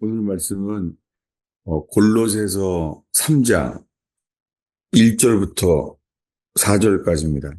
오늘 말씀은 골로새서 3장 1절부터 4절까지입니다.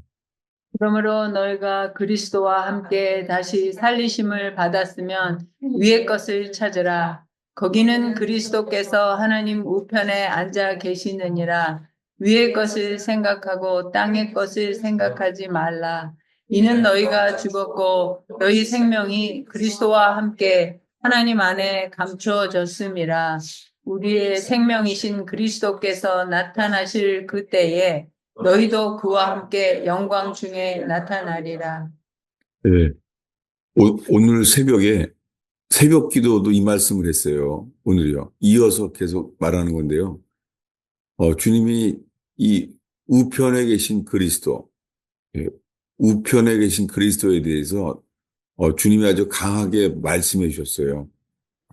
그러므로 너희가 그리스도와 함께 다시 살리심을 받았으면 위의 것을 찾으라. 거기는 그리스도께서 하나님 우편에 앉아 계시느니라. 위의 것을 생각하고 땅의 것을 생각하지 말라. 이는 너희가 죽었고 너희 생명이 그리스도와 함께 하나님 안에 감추어졌음이라. 우리의 생명이신 그리스도께서 나타나실 그때에 너희도 그와 함께 영광 중에 나타나리라. 네. 오늘 새벽에 새벽 기도도 이 말씀을 했어요. 오늘이요. 이어서 계속 말하는 건데요. 주님이 이 우편에 계신 그리스도, 예, 우편에 계신 그리스도에 대해서 주님이 아주 강하게 말씀해 주셨어요.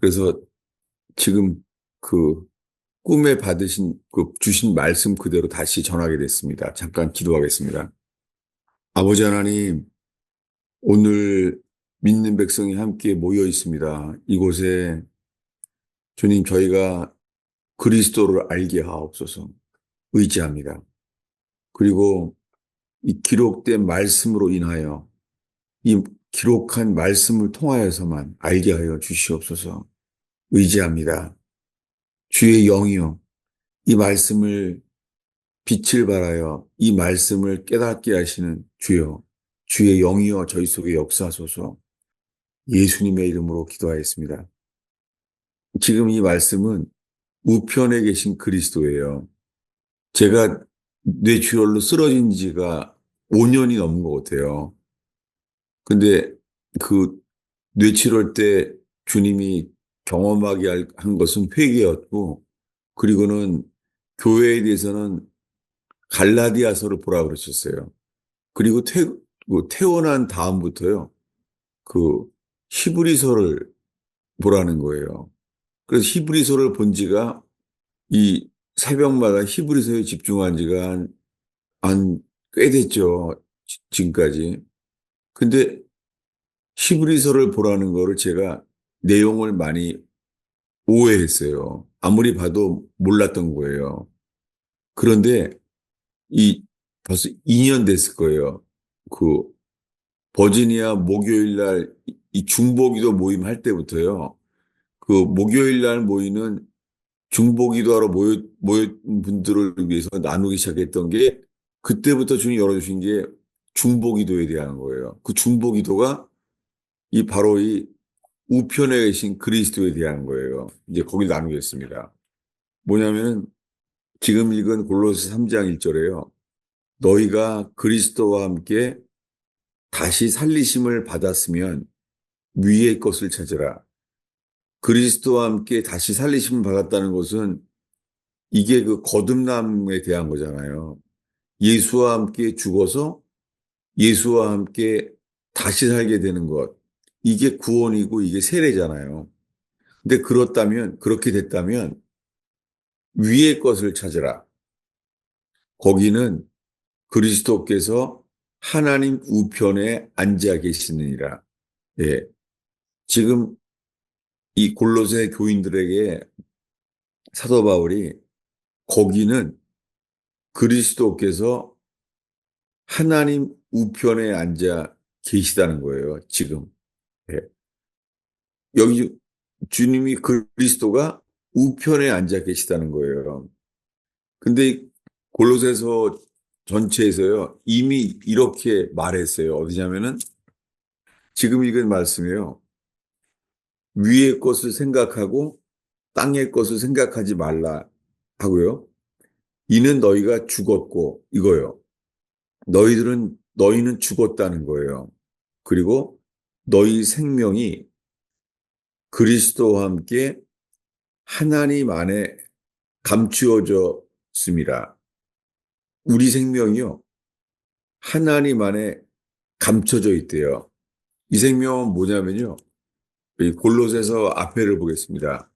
그래서 지금 그 꿈에 받으신 주신 말씀 그대로 다시 전하게 됐습니다. 잠깐 기도하겠습니다. 아버지 하나님, 오늘 믿는 백성이 함께 모여 있습니다. 이곳에 주님 저희가 그리스도를 알게 하옵소서 의지합니다. 그리고 이 기록된 말씀으로 인하여 이 기록한 말씀을 통하여서만 알게 하여 주시옵소서 의지합니다. 주의 영이요. 이 말씀을 빛을 발하여 이 말씀을 깨닫게 하시는 주여, 주의 영이여 저희 속에 역사하소서 예수님의 이름으로 기도하였습니다. 지금 이 말씀은 우편에 계신 그리스도예요. 제가 뇌출혈로 쓰러진 지가 5년이 넘은 것 같아요. 근데 그 뇌출혈 때 주님이 경험하게 한 것은 회개였고, 그리고는 교회에 대해서는 갈라디아서를 보라 그러셨어요. 그리고 태어난 다음부터요, 그 히브리서를 보라는 거예요. 그래서 히브리서를 본 지가 이 새벽마다 히브리서에 집중한 지가 한 꽤 됐죠. 지금까지. 근데 히브리서를 보라는 거를 제가 내용을 많이 오해했어요. 아무리 봐도 몰랐던 거예요. 그런데 이 벌써 2년 됐을 거예요. 그 버지니아 목요일 날 이 중보기도 모임 할 때부터요. 그 목요일 날 모이는 중보기도하러 모인 분들을 위해서 나누기 시작했던 게 그때부터 주님 열어주신 게 중보기도에 대한 거예요. 그 중보기도가 바로 이 우편에 계신 그리스도에 대한 거예요. 이제 거기 나누겠습니다. 뭐냐면은 지금 읽은 골로새 3장 1절에요. 너희가 그리스도와 함께 다시 살리심을 받았으면 위의 것을 찾으라. 그리스도와 함께 다시 살리심을 받았다는 것은 이게 그 거듭남에 대한 거잖아요. 예수와 함께 죽어서 예수와 함께 다시 살게 되는 것. 이게 구원이고 이게 세례잖아요. 근데 그렇게 됐다면 위의 것을 찾으라. 거기는 그리스도께서 하나님 우편에 앉아 계시느니라. 예. 지금 이 골로새 교인들에게 사도 바울이 거기는 그리스도께서 하나님 우편에 앉아 계시다는 거예요. 지금. 예. 여기 주님이 그리스도가 우편에 앉아 계시다는 거예요. 근데 골로새서 전체에서요. 이미 이렇게 말했어요. 어디냐면은 지금 읽은 말씀이에요. 위의 것을 생각하고 땅의 것을 생각하지 말라 하고요. 이는 너희가 죽었고 이거요. 너희는 죽었다는 거예요. 그리고 너희 생명이 그리스도와 함께 하나님 안에 감추어졌습니다. 우리 생명이요. 하나님 안에 감춰져 있대요. 이 생명은 뭐냐면요. 이 골로새서 앞에를 보겠습니다.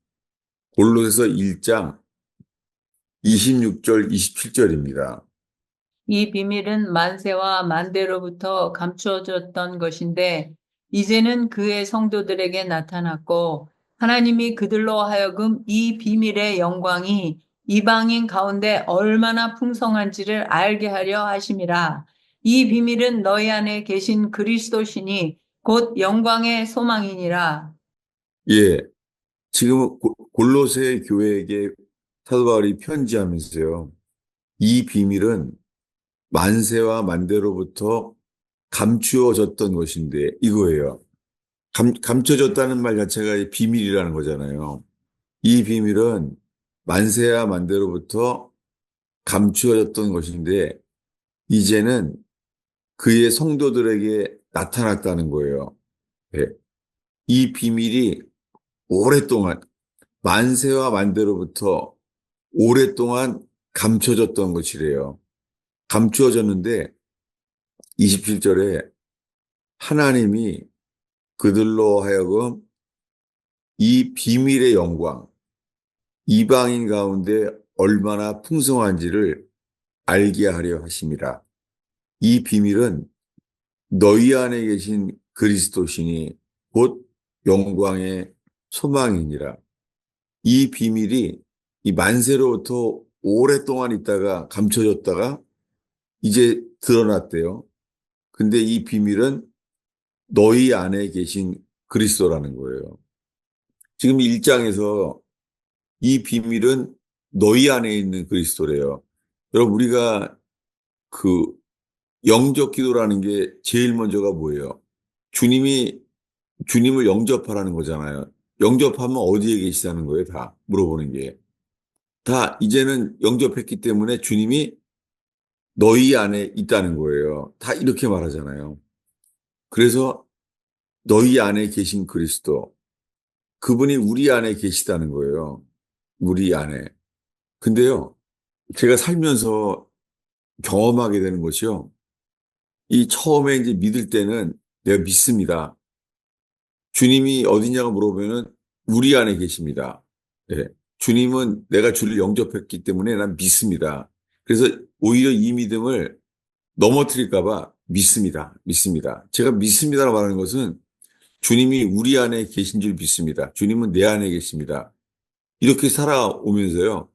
골로새서 1장 26절, 27절입니다. 이 비밀은 만세와 만대로부터 감추어졌던 것인데 이제는 그의 성도들에게 나타났고 하나님이 그들로 하여금 이 비밀의 영광이 이방인 가운데 얼마나 풍성한지를 알게 하려 하심이라. 이 비밀은 너희 안에 계신 그리스도시니 곧 영광의 소망이니라. 예, 지금 골로새 교회에게 사도 바울이 편지하면서요. 이 비밀은 만세와 만대로부터 감추어졌던 것인데 이거예요. 감춰졌다는 말 자체가 비밀이라는 거잖아요. 이 비밀은 만세와 만대로부터 감추어졌던 것인데 이제는 그의 성도들에게 나타났다는 거예요. 예. 이 비밀이 오랫동안 만세와 만대로부터 오랫동안 감춰졌던 것이래요. 감추어졌는데 27절에 하나님이 그들로 하여금 이 비밀의 영광, 이방인 가운데 얼마나 풍성한지를 알게 하려 하심이라. 이 비밀은 너희 안에 계신 그리스도시니 곧 영광의 소망이니라. 이 비밀이 이 만세로부터 오랫동안 있다가 감춰졌다가 이제 드러났대요. 근데 이 비밀은 너희 안에 계신 그리스도라는 거예요. 지금 1장에서 이 비밀은 너희 안에 있는 그리스도래요. 여러분, 우리가 그 영접 기도라는 게 제일 먼저가 뭐예요? 주님을 영접하라는 거잖아요. 영접하면 어디에 계시다는 거예요? 다 물어보는 게. 다 이제는 영접했기 때문에 주님이 너희 안에 있다는 거예요. 다 이렇게 말하잖아요. 그래서 너희 안에 계신 그리스도, 그분이 우리 안에 계시다는 거예요. 우리 안에. 근데요, 제가 살면서 경험하게 되는 것이요. 이 처음에 이제 믿을 때는 내가 믿습니다. 주님이 어디냐고 물어보면은 우리 안에 계십니다. 예. 주님은 내가 주를 영접했기 때문에 난 믿습니다. 그래서 오히려 이 믿음을 넘어뜨릴까봐 믿습니다. 믿습니다. 제가 믿습니다라고 말하는 것은 주님이 우리 안에 계신 줄 믿습니다. 주님은 내 안에 계십니다. 이렇게 살아오면서요.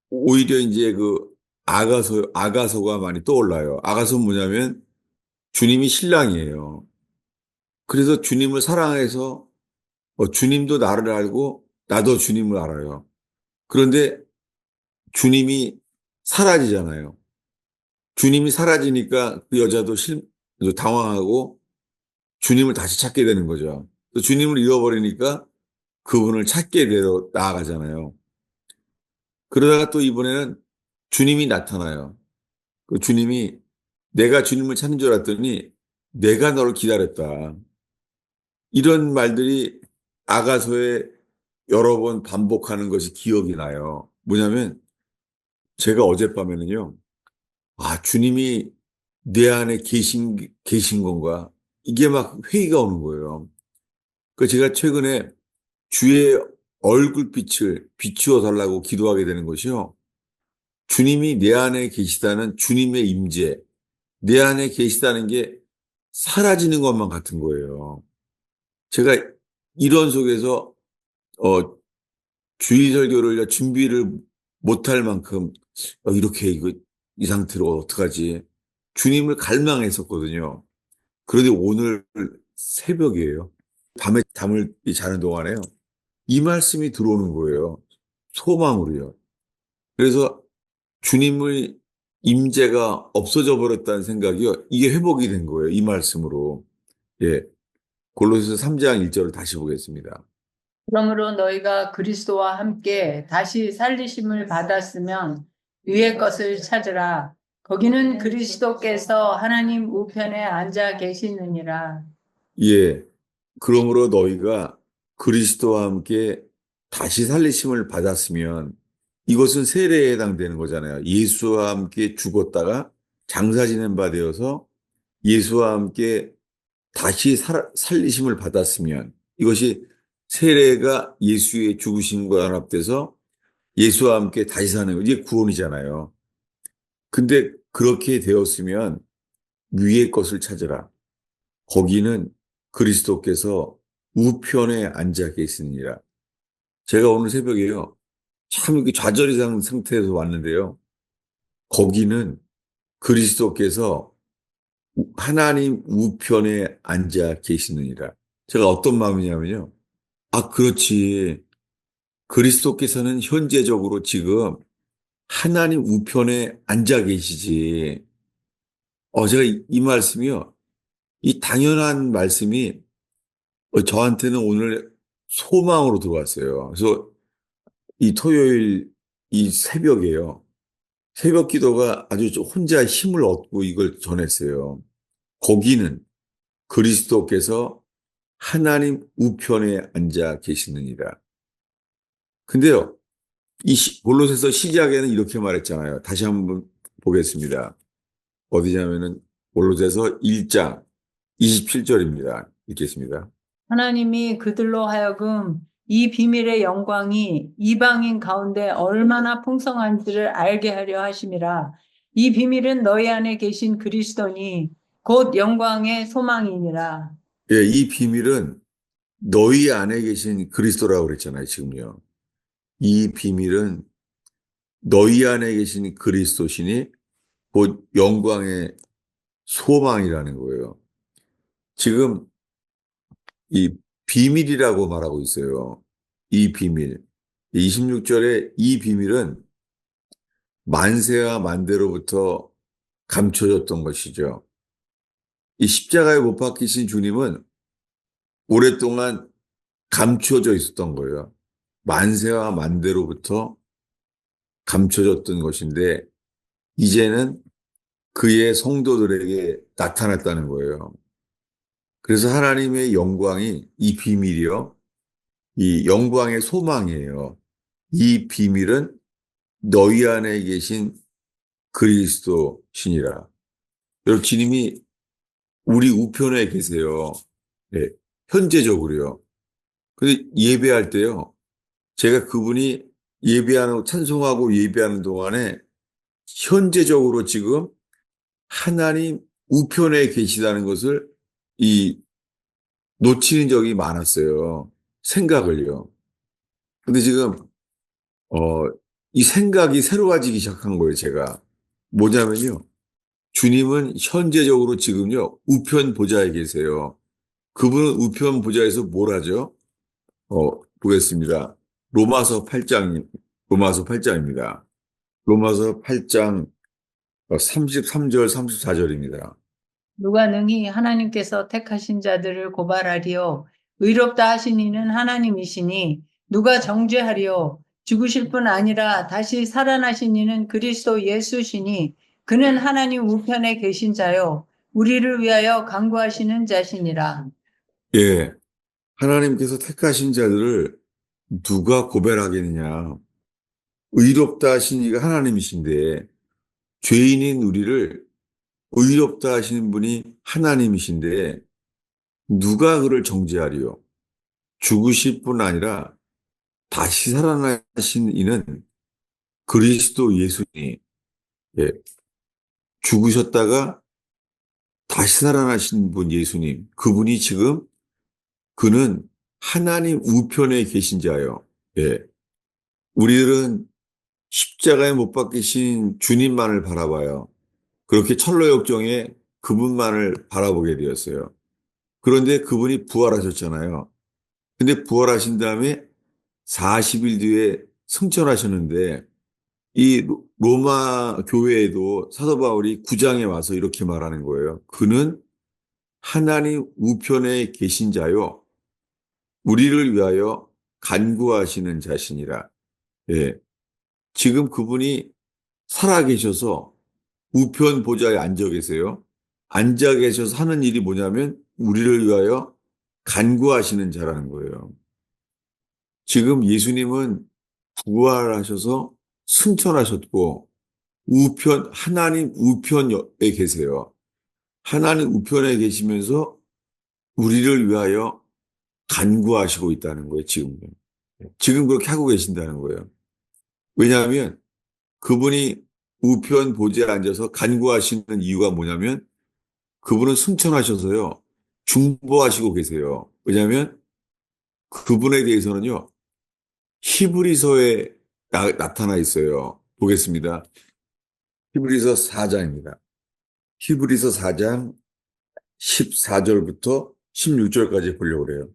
오히려 이제 그 아가서가 많이 떠올라요. 아가서는 뭐냐면 주님이 신랑이에요. 그래서 주님을 사랑해서 주님도 나를 알고 나도 주님을 알아요. 그런데 주님이 사라지잖아요. 주님이 사라지니까 그 여자도 당황하고 주님을 다시 찾게 되는 거죠. 또 주님을 잃어버리니까 그분을 찾게 되어 나아가잖아요. 그러다가 또 이번에는 주님이 나타나요. 그 주님이 내가 주님을 찾는 줄 알았더니 내가 너를 기다렸다. 이런 말들이 아가서에 여러 번 반복하는 것이 기억이 나요. 뭐냐면 제가 어젯밤에는요. 아, 주님이 내 안에 계신 건가? 이게 막 회의가 오는 거예요. 그 제가 최근에 주의 얼굴빛을 비추어 달라고 기도하게 되는 것이요. 주님이 내 안에 계시다는 주님의 임재, 내 안에 계시다는 게 사라지는 것만 같은 거예요. 제가 이런 속에서 어, 주일 설교를 준비를 못할 만큼 이렇게 이 상태로 어떡하지? 주님을 갈망했었거든요. 그런데 오늘 새벽이에요. 밤에 잠을 자는 동안에요. 이 말씀이 들어오는 거예요. 소망으로요. 그래서 주님의 임재가 없어져 버렸다는 생각이요. 이게 회복이 된 거예요. 이 말씀으로. 예. 골로새서 3장 1절을 다시 보겠습니다. 그러므로 너희가 그리스도와 함께 다시 살리심을 받았으면 위의 것을 찾으라. 거기는 그리스도께서 하나님 우편에 앉아 계시느니라. 예. 그러므로 너희가 그리스도와 함께 다시 살리심을 받았으면 이것은 세례에 해당되는 거잖아요. 예수와 함께 죽었다가 장사 지낸 바 되어서 예수와 함께 다시 살리심을 받았으면 이것이 세례가 예수의 죽으심과 연합돼서 예수와 함께 다시 사는 거 이게 구원이잖아요. 근데 그렇게 되었으면 위의 것을 찾으라. 거기는 그리스도께서 우편에 앉아 계시니라. 제가 오늘 새벽에요. 참 이렇게 좌절이상 상태에서 왔는데요. 거기는 그리스도께서 하나님 우편에 앉아 계시느니라. 제가 어떤 마음이냐면요. 아, 그렇지. 그리스도께서는 현재적으로 지금 하나님 우편에 앉아 계시지. 제가 이 말씀이요. 이 당연한 말씀이 저한테는 오늘 소망으로 들어왔어요. 그래서 이 토요일 이 새벽에요. 새벽 기도가 아주 혼자 힘을 얻고 이걸 전했어요. 거기는 그리스도께서 하나님 우편에 앉아 계시느니라. 근데요, 골로새서 시작에는 이렇게 말했잖아요. 다시 한번 보겠습니다. 어디냐면은 골로새서 1장 27절입니다. 읽겠습니다. 하나님이 그들로 하여금 이 비밀의 영광이 이방인 가운데 얼마나 풍성한지를 알게 하려 하심이라. 이 비밀은 너희 안에 계신 그리스도니 곧 영광의 소망이니라. 예, 이 비밀은 너희 안에 계신 그리스도라고 그랬잖아요, 지금요. 이 비밀은 너희 안에 계신 그리스도시니 곧 영광의 소망이라는 거예요. 지금 이 비밀이라고 말하고 있어요. 이 비밀. 26절에 이 비밀은 만세와 만대로부터 감춰졌던 것이죠. 이 십자가에 못 박히신 주님은 오랫동안 감춰져 있었던 거예요. 만세와 만대로부터 감춰졌던 것인데 이제는 그의 성도들에게 나타났다는 거예요. 그래서 하나님의 영광이 이 비밀이요. 이 영광의 소망이에요. 이 비밀은 너희 안에 계신 그리스도시니라. 여러분, 주님이 우리 우편에 계세요. 네, 현재적으로요. 근데 예배할 때요. 제가 그분이 예배하는, 찬송하고 예배하는 동안에 현재적으로 지금 하나님 우편에 계시다는 것을 이 놓치는 적이 많았어요. 생각을요. 근데 지금 어, 이 생각이 새로워지기 시작한 거예요, 제가. 뭐냐면요. 주님은 현재적으로 지금요, 우편 보좌에 계세요. 그분은 우편 보좌에서 뭘 하죠? 보겠습니다. 로마서 8장, 로마서 8장입니다. 로마서 8장 33절, 34절입니다. 누가 능히 하나님께서 택하신 자들을 고발하리요. 의롭다 하신 이는 하나님이시니 누가 정죄하리요. 죽으실 뿐 아니라 다시 살아나신 이는 그리스도 예수시니 그는 하나님 우편에 계신 자요. 우리를 위하여 간구하시는 자시니라. 예. 하나님께서 택하신 자들을 누가 고발하겠느냐. 의롭다 하신 이가 하나님이신데, 죄인인 우리를 의롭다 하시는 분이 하나님이신데, 누가 그를 정죄하리요? 죽으실 뿐 아니라 다시 살아나신 이는 그리스도 예수니, 예, 죽으셨다가 다시 살아나신 분 예수님, 그분이 지금 그는 하나님 우편에 계신 자요. 예, 우리들은 십자가에 못 박히신 주님만을 바라봐요. 그렇게 철로역정에 그분만을 바라보게 되었어요. 그런데 그분이 부활하셨잖아요. 근데 부활하신 다음에 40일 뒤에 승천하셨는데 이 로마 교회에도 사도 바울이 9장에 와서 이렇게 말하는 거예요. 그는 하나님 우편에 계신 자요. 우리를 위하여 간구하시는 자신이라. 예. 지금 그분이 살아계셔서 우편 보좌에 앉아 계세요. 앉아 계셔서 하는 일이 뭐냐면 우리를 위하여 간구하시는 자라는 거예요. 지금 예수님은 부활하셔서 승천하셨고 하나님 우편에 계세요. 하나님 우편에 계시면서 우리를 위하여 간구하시고 있다는 거예요, 지금. 지금 그렇게 하고 계신다는 거예요. 왜냐하면 그분이 우편 보좌에 앉아서 간구하시는 이유가 뭐냐면 그분은 승천하셔서요, 중보하시고 계세요. 왜냐하면 그분에 대해서는요, 히브리서에 나타나 있어요. 보겠습니다. 히브리서 4장입니다. 히브리서 4장 14절부터 16절까지 보려고 그래요.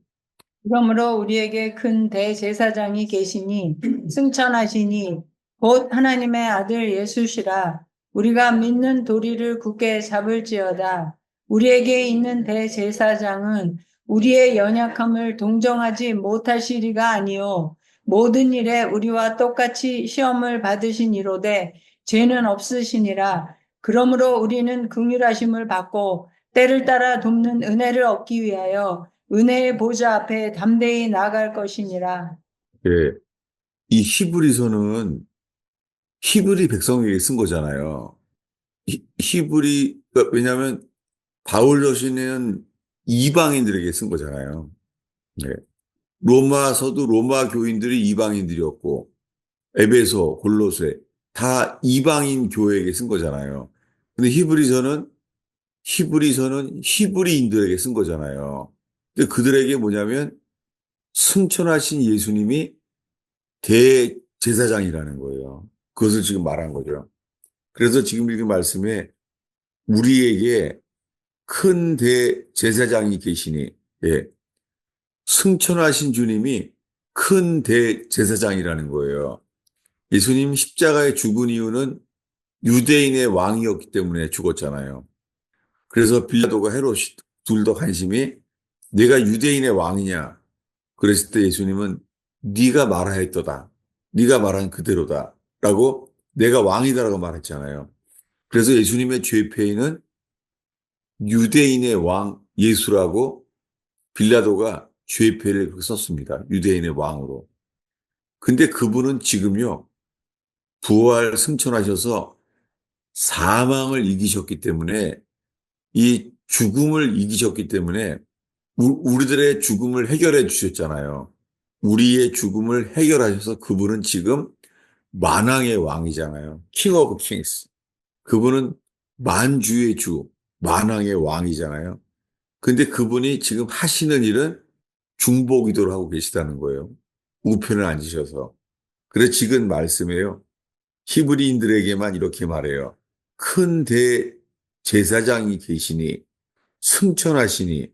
그러므로 우리에게 큰 대제사장이 계시니 승천하시니 곧 하나님의 아들 예수시라. 우리가 믿는 도리를 굳게 잡을지어다. 우리에게 있는 대제사장은 우리의 연약함을 동정하지 못하시리가 아니요 모든 일에 우리와 똑같이 시험을 받으신 이로되 죄는 없으시니라. 그러므로 우리는 긍휼하심을 받고 때를 따라 돕는 은혜를 얻기 위하여 은혜의 보좌 앞에 담대히 나아갈 것이니라. 예, 이 히브리서는 히브리 백성에게 쓴 거잖아요. 그러니까 왜냐하면 바울 저신은 이방인들에게 쓴 거잖아요. 네. 로마서도 로마 교인들이 이방인들이었고, 에베소, 골로새 다 이방인 교회에게 쓴 거잖아요. 근데 히브리서는 히브리인들에게 쓴 거잖아요. 근데 그들에게 뭐냐면 승천하신 예수님이 대제사장이라는 거예요. 그것을 지금 말한 거죠. 그래서 지금 읽은 말씀에 우리에게 큰 대제사장이 계시니, 예, 승천하신 주님이 큰 대제사장이라는 거예요. 예수님 십자가에 죽은 이유는 유대인의 왕이었기 때문에 죽었잖아요. 그래서 빌라도가 헤롯이 둘 다 관심이 내가 유대인의 왕이냐? 그랬을 때 예수님은 네가 말하였도다. 네가 말한 그대로다. 라고 내가 왕이다라고 말했잖아요. 그래서 예수님의 죄패인은 유대인의 왕 예수라고 빌라도가 죄패를 그렇게 썼습니다. 유대인의 왕으로. 근데 그분은 지금요, 부활 승천하셔서 사망을 이기셨기 때문에 이 죽음을 이기셨기 때문에 우리들의 죽음을 해결해 주셨잖아요. 우리의 죽음을 해결하셔서 그분은 지금 만왕의 왕이잖아요. King of Kings. 그분은 만주의 주, 만왕의 왕이잖아요. 근데 그분이 지금 하시는 일은 중보기도를 하고 계시다는 거예요. 우편을 앉으셔서. 그래서 지금 말씀해요. 히브리인들에게만 이렇게 말해요. 큰 대제사장이 계시니 승천하시니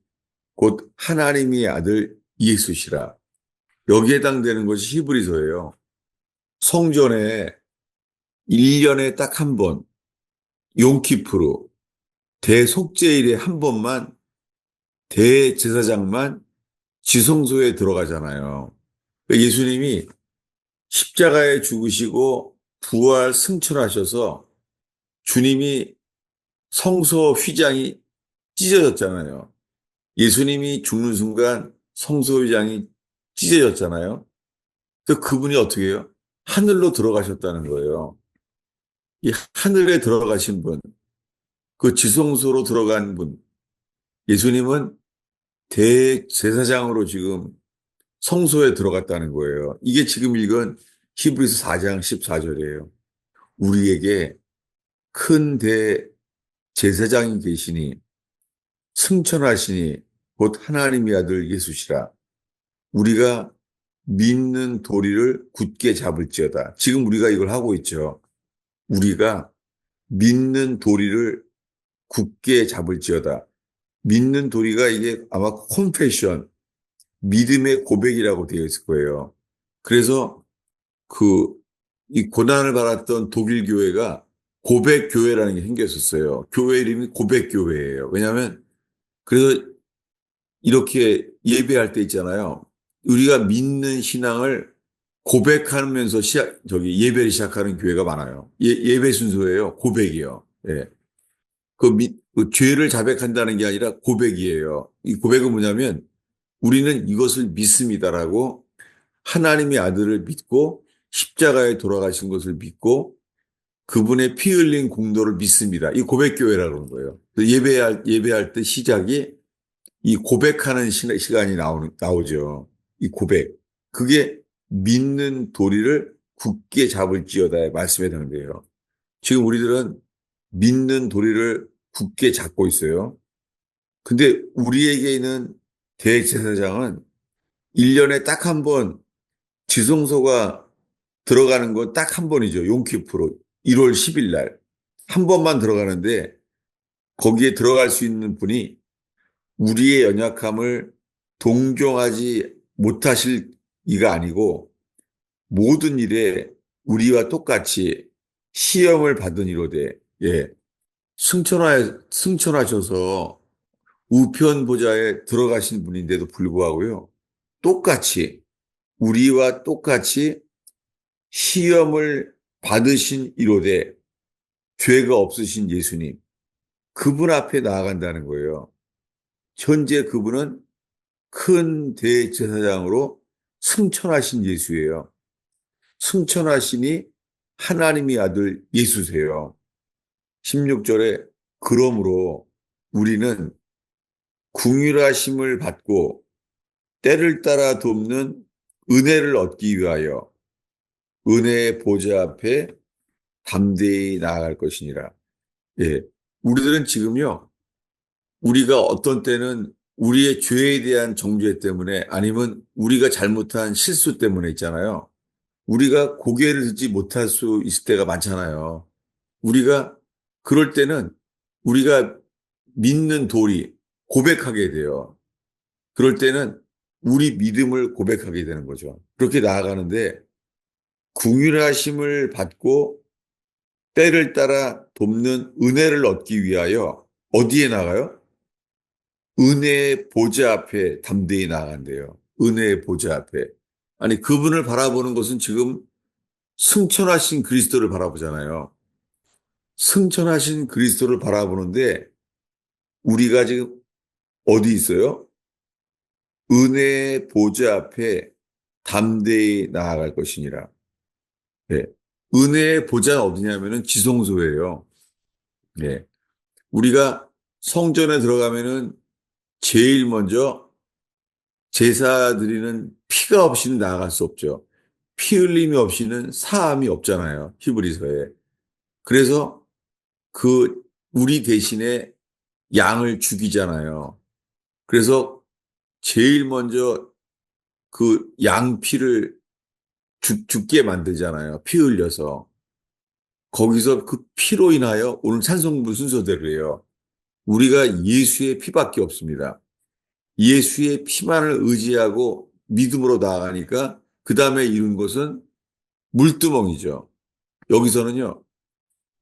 곧 하나님의 아들 예수시라. 여기에 해당되는 것이 히브리서예요. 성전에 1년에 딱 한 번, 용키프르, 대속죄일에 한 번만 대제사장만 지성소에 들어가잖아요. 그러니까 예수님이 십자가에 죽으시고 부활 승천하셔서 주님이 성소 휘장이 찢어졌잖아요. 예수님이 죽는 순간 성소 휘장이 찢어졌잖아요. 그래서 그분이 어떻게 해요? 하늘로 들어가셨다는 거예요. 이 하늘에 들어가신 분, 그 지성소로 들어간 분, 예수님은 대제사장으로 지금 성소에 들어갔다는 거예요. 이게 지금 읽은 히브리서 4장 14절이에요. 우리에게 큰 대제사장이 계시니 승천하시니 곧 하나님의 아들 예수시라. 우리가 믿는 도리를 굳게 잡을지어다. 지금 우리가 이걸 하고 있죠. 우리가 믿는 도리를 굳게 잡을지어다. 믿는 도리가 이게 아마 confession, 믿음의 고백이라고 되어 있을 거예요. 그래서 이 고난을 받았던 독일 교회가 고백교회라는 게 생겼었어요. 교회 이름이 고백교회예요. 왜냐하면 그래서 이렇게 예배할 때 있잖아요. 우리가 믿는 신앙을 고백하면서 예배를 시작하는 교회가 많아요. 예배 순서예요. 고백이요. 예. 그 죄를 자백한다는 게 아니라 고백이에요. 이 고백은 뭐냐면 우리는 이것을 믿습니다라고 하나님의 아들을 믿고 십자가에 돌아가신 것을 믿고 그분의 피 흘린 공로를 믿습니다. 이 고백교회라는 거예요. 예배할 때 시작이 이 고백하는 시간이 나오죠. 이 고백. 그게 믿는 도리를 굳게 잡을지어다의 말씀에 해당돼요. 지금 우리들은 믿는 도리를 굳게 잡고 있어요. 근데 우리에게 있는 대제사장은 1년에 딱 한 번 지성소가 들어가는 건 딱 한 번이죠. 용키프로 1월 10일 날. 한 번만 들어가는데 거기에 들어갈 수 있는 분이 우리의 연약함을 동정하지 못하실 이가 아니고 모든 일에 우리와 똑같이 시험을 받은 이로되 예, 승천하셔서 우편 보좌에 들어가신 분인데도 불구하고요. 똑같이 우리와 똑같이 시험을 받으신 이로되 죄가 없으신 예수님 그분 앞에 나아간다는 거예요. 현재 그분은 큰 대제사장으로 승천하신 예수예요. 승천하시니 하나님의 아들 예수세요. 16절에 그러므로 우리는 긍휼하심을 받고 때를 따라 돕는 은혜를 얻기 위하여 은혜의 보좌 앞에 담대히 나아갈 것이니라. 예. 우리들은 지금요, 우리가 어떤 때는 우리의 죄에 대한 정죄 때문에 아니면 우리가 잘못한 실수 때문에 있잖아요. 우리가 고개를 들지 못할 수 있을 때가 많잖아요. 우리가 그럴 때는 우리가 믿는 도리 고백하게 돼요. 그럴 때는 우리 믿음을 고백하게 되는 거죠. 그렇게 나아가는데 긍휼하심을 받고 때를 따라 돕는 은혜를 얻기 위하여 어디에 나가요? 은혜의 보좌 앞에 담대히 나아간대요. 은혜의 보좌 앞에. 아니 그분을 바라보는 것은 지금 승천하신 그리스도를 바라보잖아요. 승천하신 그리스도를 바라보는데 우리가 지금 어디 있어요? 은혜의 보좌 앞에 담대히 나아갈 것이니라. 네. 은혜의 보좌는 어디냐면은 지성소예요. 네. 우리가 성전에 들어가면은 제일 먼저 제사 드리는 피가 없이는 나아갈 수 없죠. 피 흘림이 없이는 사함이 없잖아요. 히브리서에. 그래서 그 우리 대신에 양을 죽이잖아요. 그래서 제일 먼저 그 양 피를 죽게 만들잖아요. 피 흘려서. 거기서 그 피로 인하여 오늘 찬송부 순서대로예요. 우리가 예수의 피밖에 없습니다. 예수의 피만을 의지하고 믿음으로 나아가니까 그 다음에 이룬 것은 물두멍이죠. 여기서는요.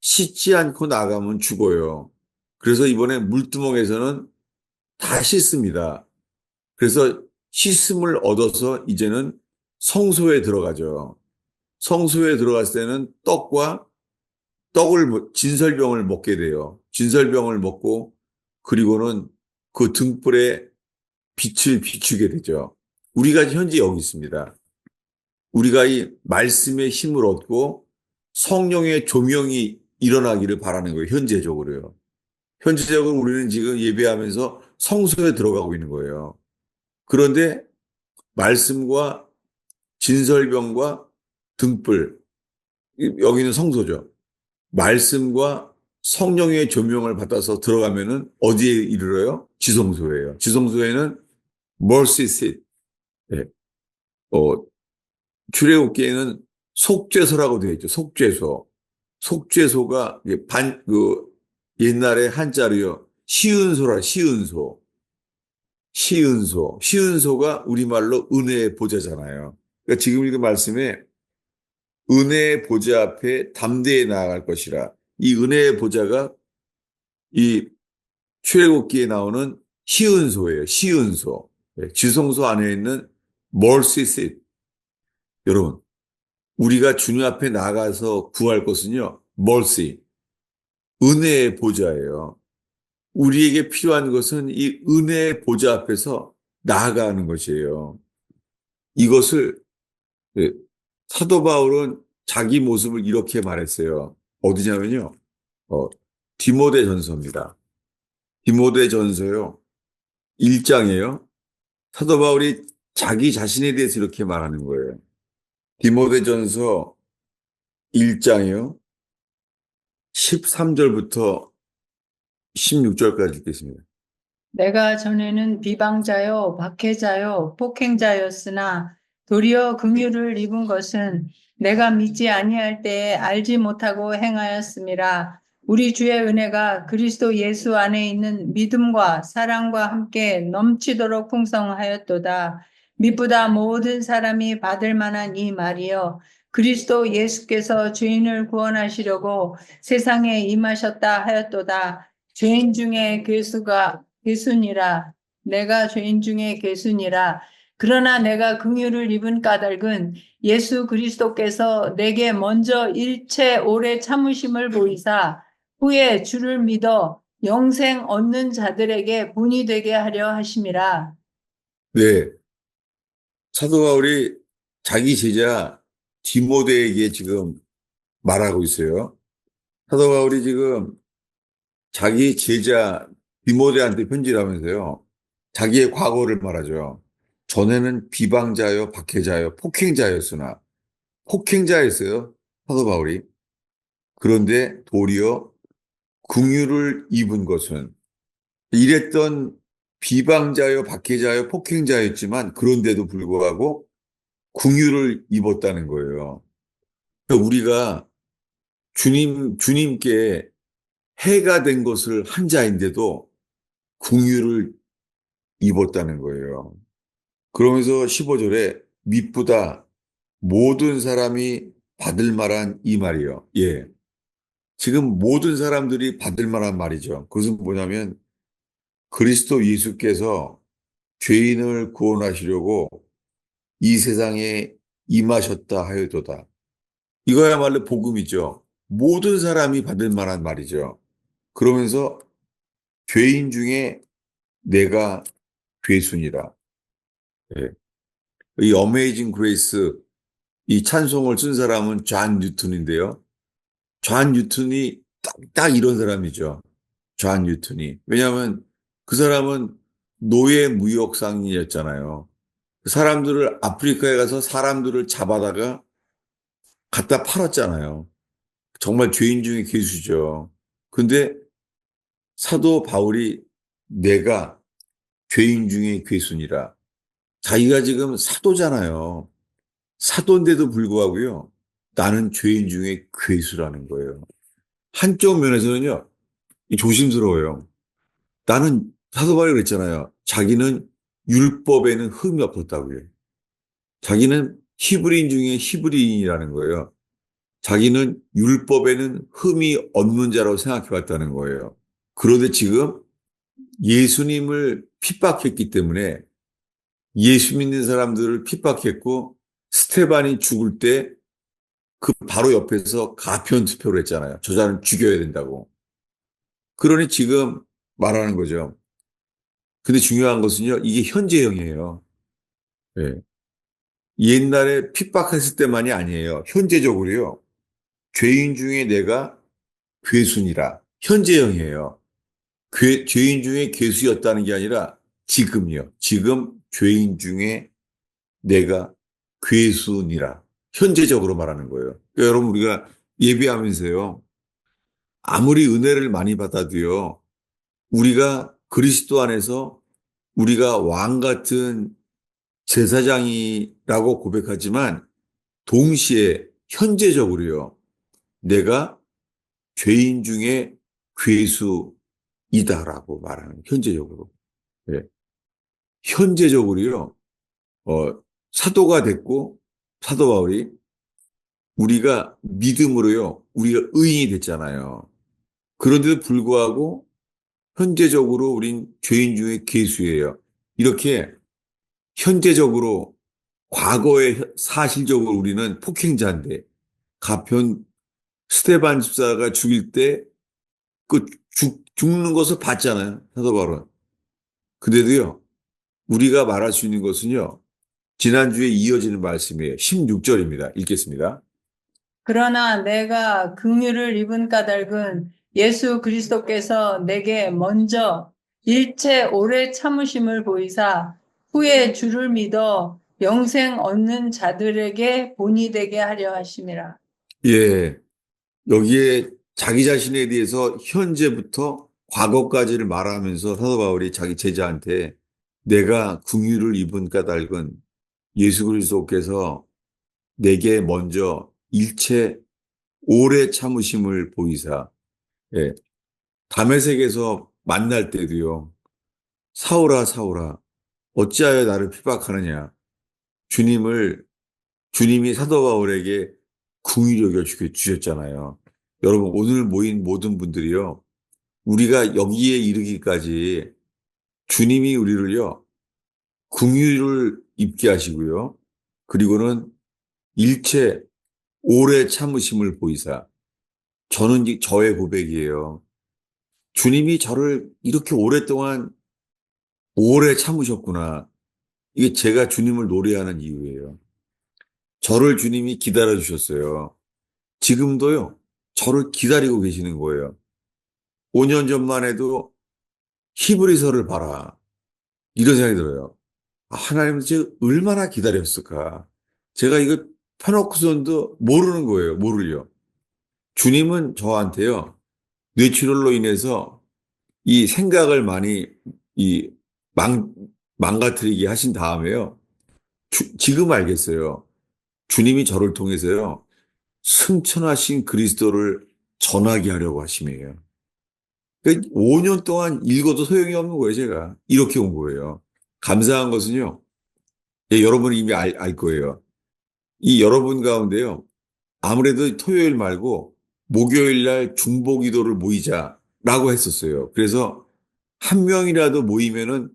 씻지 않고 나가면 죽어요. 그래서 이번에 물두멍에서는 다 씻습니다. 그래서 씻음을 얻어서 이제는 성소에 들어가죠. 성소에 들어갔을 때는 진설병을 먹게 돼요. 진설병을 먹고 그리고는 그 등불에 빛을 비추게 되죠. 우리가 현재 여기 있습니다. 우리가 이 말씀의 힘을 얻고 성령의 조명이 일어나기를 바라는 거예요. 현재적으로요. 현재적으로 우리는 지금 예배하면서 성소에 들어가고 있는 거예요. 그런데 말씀과 진설병과 등불, 여기는 성소죠. 말씀과 성령의 조명을 받아서 들어가면은 어디에 이르러요? 지성소예요. 지성소에는 mercy seat. 예. 출애굽기에는 속죄소라고 되어 있죠. 속죄소. 속죄소가 옛날에 한자로요. 시은소라, 시은소. 시은소. 시은소가 우리말로 은혜의 보좌잖아요. 그러니까 지금 읽은 말씀에 은혜의 보좌 앞에 담대히 나아갈 것이라. 이 은혜의 보좌가 이 출애굽기에 나오는 시은소예요. 시은소. 지성소 안에 있는 mercy seat. 여러분, 우리가 주님 앞에 나가서 구할 것은요. mercy. 은혜의 보좌예요. 우리에게 필요한 것은 이 은혜의 보좌 앞에서 나아가는 것이에요. 이것을 예, 사도 바울은 자기 모습을 이렇게 말했어요. 어디냐면요. 디모데 전서입니다. 디모데 전서요. 1장이에요. 사도 바울이 자기 자신에 대해서 이렇게 말하는 거예요. 디모데 전서 1장이요. 13절부터 16절까지 읽겠습니다. 내가 전에는 비방자요, 박해자요, 폭행자였으나 도리어 긍휼을 입은 것은 내가 믿지 아니할 때에 알지 못하고 행하였음이라. 우리 주의 은혜가 그리스도 예수 안에 있는 믿음과 사랑과 함께 넘치도록 풍성하였도다. 미쁘다 모든 사람이 받을 만한 이 말이여. 그리스도 예수께서 죄인을 구원하시려고 세상에 임하셨다 하였도다. 죄인 중에 괴순이라. 내가 죄인 중에 괴순이라. 그러나 내가 긍휼을 입은 까닭은 예수 그리스도께서 내게 먼저 일체 오래 참으심을 보이사 후에 주를 믿어 영생 얻는 자들에게 본이 되게 하려 하심이라. 네. 사도 바울이 자기 제자 디모데에게 지금 말하고 있어요. 사도 바울이 지금 자기 제자 디모데한테 편지를 하면서요. 자기의 과거를 말하죠. 전에는 비방자요, 박해자요, 폭행자였으나 폭행자였어요. 사도 바울이. 그런데 도리어 긍휼을 입은 것은 이랬던 비방자요, 박해자요, 폭행자였지만 그런데도 불구하고 긍휼을 입었다는 거예요. 그러니까 우리가 주님께 해가 된 것을 한 자인데도 긍휼을 입었다는 거예요. 그러면서 15절에 미쁘다 모든 사람이 받을 만한 이 말이요. 예. 지금 모든 사람들이 받을 만한 말이죠. 그것은 뭐냐면 그리스도 예수께서 죄인을 구원하시려고 이 세상에 임하셨다 하여도다. 이거야말로 복음이죠. 모든 사람이 받을 만한 말이죠. 그러면서 죄인 중에 내가 괴순이라. 예. 이 어메이징 그레이스 이 찬송을 쓴 사람은 존 뉴턴인데요. 존 뉴턴이 딱 이런 사람이죠. 존 뉴턴이. 왜냐하면 그 사람은 노예 무역상이었잖아요. 사람들을 아프리카에 가서 사람들을 잡아다가 갖다 팔았잖아요. 정말 죄인 중에 괴수죠. 근데 사도 바울이 내가 죄인 중에 괴순이라. 자기가 지금 사도잖아요. 사도인데도 불구하고요. 나는 죄인 중에 괴수라는 거예요. 한쪽 면에서는요. 조심스러워요. 나는 사도 바울이 그랬잖아요. 자기는 율법에는 흠이 없었다고요. 자기는 히브리인 중에 히브리인이라는 거예요. 자기는 율법에는 흠이 없는 자라고 생각해 왔다는 거예요. 그런데 지금 예수님을 핍박했기 때문에 예수 믿는 사람들을 핍박했고 스테반이 죽을 때 그 바로 옆에서 가편 투표를 했잖아요. 저자는 죽여야 된다고. 그러니 지금 말하는 거죠. 근데 중요한 것은요. 이게 현재형이에요. 예. 옛날에 핍박했을 때만이 아니에요. 현재적으로요. 죄인 중에 내가 괴순이라. 현재형이에요. 죄인 중에 괴수였다는 게 아니라 지금이요. 지금 죄인 중에 내가 괴순이라. 현재적으로 말하는 거예요. 그러니까 여러분 우리가 예배하면서요. 아무리 은혜를 많이 받아도요. 우리가 그리스도 안에서 우리가 왕 같은 제사장이라고 고백하지만 동시에 현재적으로요. 내가 죄인 중에 괴수이다라고 말하는 현재적으로. 예. 현재적으로요. 사도가 됐고 사도 바울이 우리가 믿음으로요. 우리가 의인이 됐잖아요. 그런데도 불구하고 현재적으로 우린 죄인 중에 괴수예요. 이렇게 현재적으로 과거에 사실적으로 우리는 폭행자인데 가편 스테반 집사가 죽일 때 그 죽는 것을 봤잖아요. 사도 바울은. 근데도요. 우리가 말할 수 있는 것은요. 지난주에 이어지는 말씀이에요. 16절입니다. 읽겠습니다. 그러나 내가 긍휼을 입은 까닭은 예수 그리스도께서 내게 먼저 일체 오래 참으심을 보이사 후에 주를 믿어 영생 얻는 자들에게 본이 되게 하려 하심이라. 예. 여기에 자기 자신에 대해서 현재부터 과거까지를 말하면서 사도 바울이 자기 제자한테 내가 궁유를 입은 까닭은 예수 그리스도께서 내게 먼저 일체 오래 참으심을 보이사, 예, 다메섹에서 만날 때도요, 사울아, 사울아, 어찌하여 나를 핍박하느냐. 주님이 사도 바울에게 궁휼히 여겨 주셨잖아요. 여러분, 오늘 모인 모든 분들이요, 우리가 여기에 이르기까지 주님이 우리를요, 궁유를 입게 하시고요, 그리고는 일체 오래 참으심을 보이사, 저는 저의 고백이에요. 주님이 저를 이렇게 오랫동안 오래 참으셨구나. 이게 제가 주님을 노래하는 이유예요. 저를 주님이 기다려 주셨어요. 지금도요, 저를 기다리고 계시는 거예요. 5년 전만 해도 히브리서를 봐라. 이런 생각이 들어요. 아, 하나님은 제가 얼마나 기다렸을까. 제가 이거 펴놓고선도 모르는 거예요. 모르려. 주님은 저한테요, 뇌출혈로 인해서 이 생각을 많이 이 망, 망가뜨리게 하신 다음에요. 지금 알겠어요. 주님이 저를 통해서요. 승천하신 그리스도를 전하게 하려고 하심이에요. 5년 동안 읽어도 소용이 없는 거예요, 제가. 이렇게 온 거예요. 감사한 것은요. 예, 여러분이 이미 알 거예요. 이 여러분 가운데요. 아무래도 토요일 말고 목요일 날 중보기도를 모이자라고 했었어요. 그래서 한 명이라도 모이면은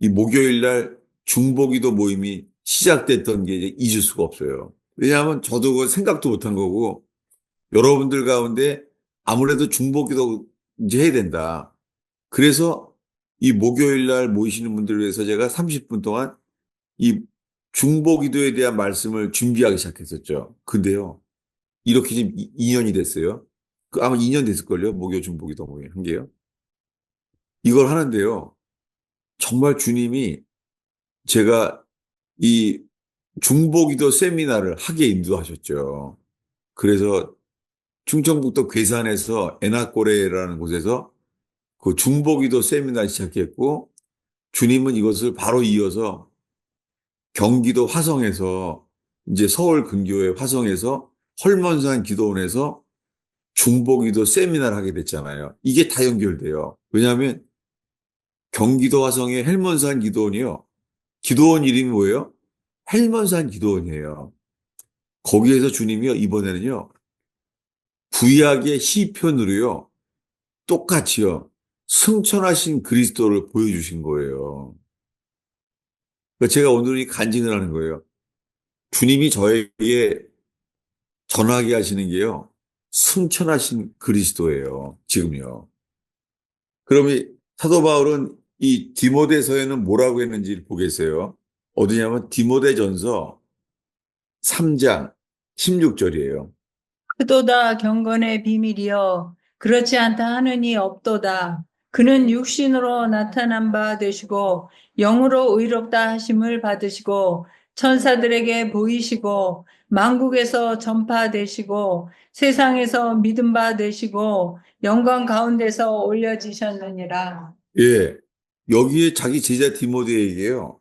이 목요일 날 중보기도 모임이 시작됐던 게 이제 잊을 수가 없어요. 왜냐하면 저도 그 생각도 못한 거고 여러분들 가운데 아무래도 중보기도 이제 해야 된다. 그래서 이 목요일 날 모이시는 분들을 위해서 제가 30분 동안 이 중보기도에 대한 말씀을 준비하기 시작했었죠. 근데요, 이렇게 지금 2년이 됐어요. 아마 2년 됐을걸요. 목요 중보기도 모임 한 게요. 이걸 하는데요. 정말 주님이 제가 이 중보기도 세미나를 하게 인도하셨죠. 그래서 충청북도 괴산에서 애나꼬레라는 곳에서 그 중보기도 세미나 시작했고 주님은 이것을 바로 이어서 경기도 화성에서 이제 서울 근교의 화성에서 헐먼산 기도원에서 중보기도 세미나를 하게 됐잖아요. 이게 다 연결돼요. 왜냐하면 경기도 화성의 헬먼산 기도원이요. 기도원 이름이 뭐예요? 헬먼산 기도원이에요. 거기에서 주님이요, 이번에는요, 구약의 시편으로요, 똑같이요, 승천하신 그리스도를 보여주신 거예요. 그러니까 제가 오늘 이 간증을 하는 거예요. 주님이 저에게 전하게 하시는 게요, 승천하신 그리스도예요, 지금요. 그럼 이 사도 바울은 이 디모데서에는 뭐라고 했는지 보겠어요. 어디냐면 디모데전서 3장 16절이에요. 그도다 경건의 비밀이여 그렇지 않다 하느니 없도다. 그는 육신으로 나타난 바 되시고 영으로 의롭다 하심을 받으시고 천사들에게 보이시고 만국에서 전파되시고 세상에서 믿음 바 되시고 영광 가운데서 올려지셨느니라. 예. 여기에 자기 제자 디모데에게요.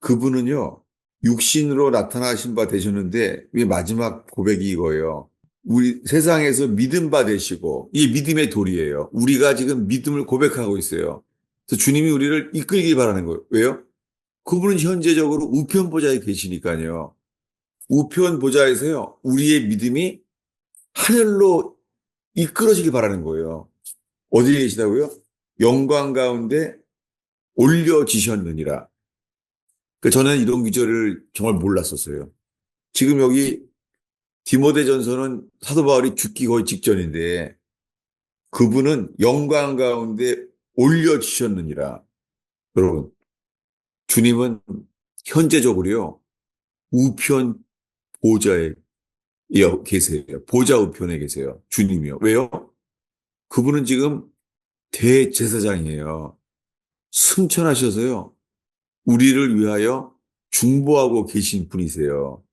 그분은요. 육신으로 나타나신 바 되셨는데 이 마지막 고백이 이거예요. 우리 세상에서 믿음 바 되시고 이게 믿음의 도리예요. 우리가 지금 믿음을 고백하고 있어요. 그래서 주님이 우리를 이끌길 바라는 거예요. 왜요? 그분은 현재적으로 우편 보좌에 계시니까요. 우편 보좌에서요. 우리의 믿음이 하늘로 이끌어지길 바라는 거예요. 어디에 계시다고요? 영광 가운데 올려지셨느니라. 저는 이런 구절을 정말 몰랐었어요. 지금 여기 디모데전서는 사도 바울이 죽기 거의 직전인데 그분은 영광 가운데 올려지셨느니라. 여러분, 주님은 현재적으로요. 우편 보좌에 계세요. 보좌 우편에 계세요. 주님이요. 왜요? 그분은 지금 대제사장이에요. 승천하셔서요. 우리를 위하여 중보하고 계신 분이세요.